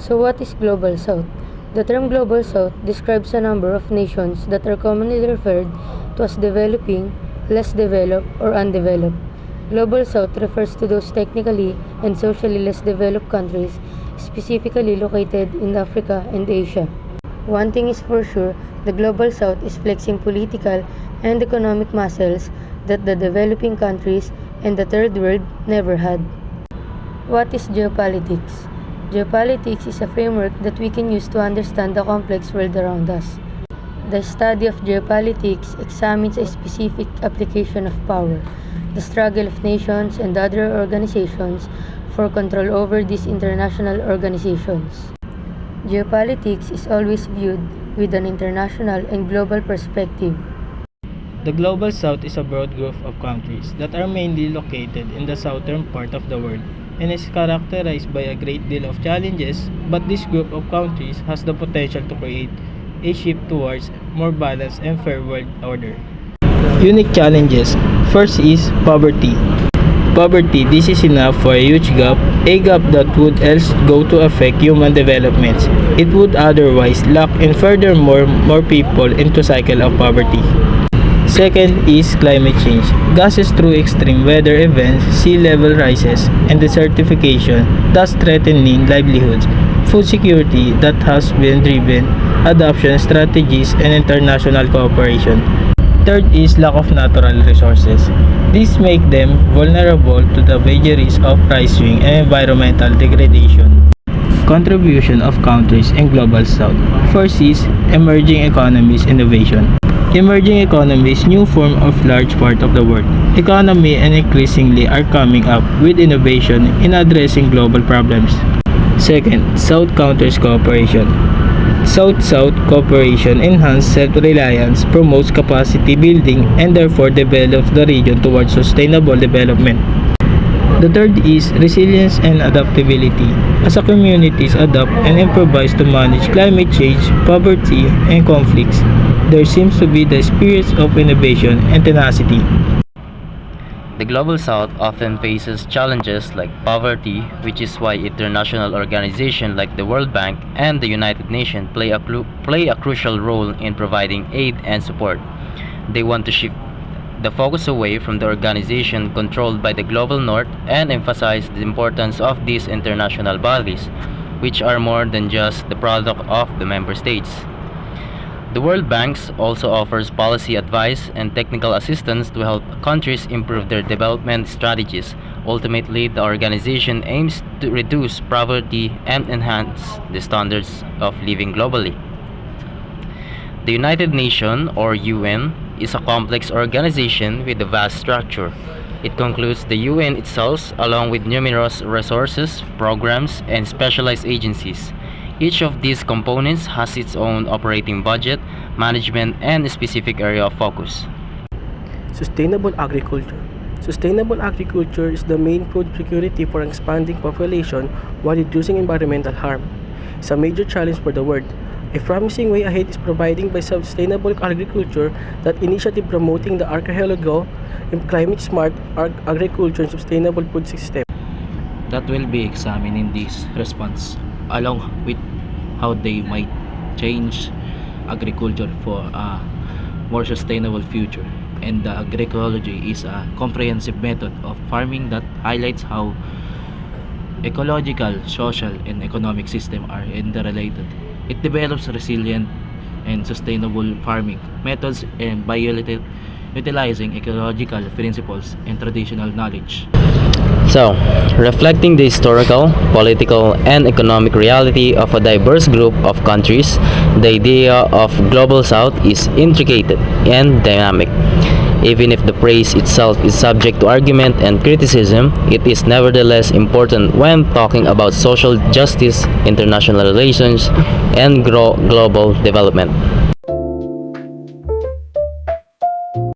So what is Global South? The term Global South describes a number of nations that are commonly referred to as developing, less developed, or undeveloped. Global South refers to those technically and socially less developed countries, specifically located in Africa and Asia. One thing is for sure, the Global South is flexing political and economic muscles that the developing countries and the Third World never had. What is geopolitics? Geopolitics is a framework that we can use to understand the complex world around us. The study of geopolitics examines a specific application of power, the struggle of nations and other organizations for control over these international organizations. Geopolitics is always viewed with an international and global perspective. The Global South is a broad group of countries that are mainly located in the southern part of the world and is characterized by a great deal of challenges, but this group of countries has the potential to create a shift towards more balanced and fair world order. Unique challenges. First is poverty. Poverty, this is enough for a huge gap, a gap that would else go to affect human developments. It would otherwise lock in furthermore more people into cycle of poverty. Second is climate change. Gases through extreme weather events, sea level rises, and desertification, thus threatening livelihoods. Food security that has been driven, adoption strategies, and international cooperation. Third is lack of natural resources. These make them vulnerable to the vagaries of price swing and environmental degradation. Contribution of countries in Global South. First is emerging economies innovation. Emerging economies, new form of large part of the world. Economy and increasingly are coming up with innovation in addressing global problems. Second, South countries cooperation. South-South cooperation enhances self-reliance, promotes capacity building, and therefore develops the region towards sustainable development. The third is resilience and adaptability. As a communities adapt and improvise to manage climate change, poverty, and conflicts, there seems to be the spirit of innovation and tenacity. The Global South often faces challenges like poverty, which is why international organizations like the World Bank and the United Nations play a crucial role in providing aid and support. They want to shift the focus away from the organization controlled by the Global North and emphasize the importance of these international bodies, which are more than just the product of the member states. The World Bank also offers policy advice and technical assistance to help countries improve their development strategies. Ultimately, the organization aims to reduce poverty and enhance the standards of living globally. The United Nations, or UN, is a complex organization with a vast structure. It concludes the UN itself, along with numerous resources, programs, and specialized agencies. Each of these components has its own operating budget, management, and a specific area of focus. Sustainable agriculture. Sustainable agriculture is the main food security for an expanding population while reducing environmental harm. It's a major challenge for the world. A promising way ahead is providing by sustainable agriculture, that initiative promoting the archipelago in climate-smart agriculture and sustainable food system. That will be examined in this response, along with how they might change agriculture for a more sustainable future. And the agroecology is a comprehensive method of farming that highlights how ecological, social, and economic systems are interrelated. It develops resilient and sustainable farming methods and by utilizing ecological principles and traditional knowledge. So, reflecting the historical, political, and economic reality of a diverse group of countries, the idea of Global South is intricate and dynamic. Even if the phrase itself is subject to argument and criticism, it is nevertheless important when talking about social justice, international relations, and global development.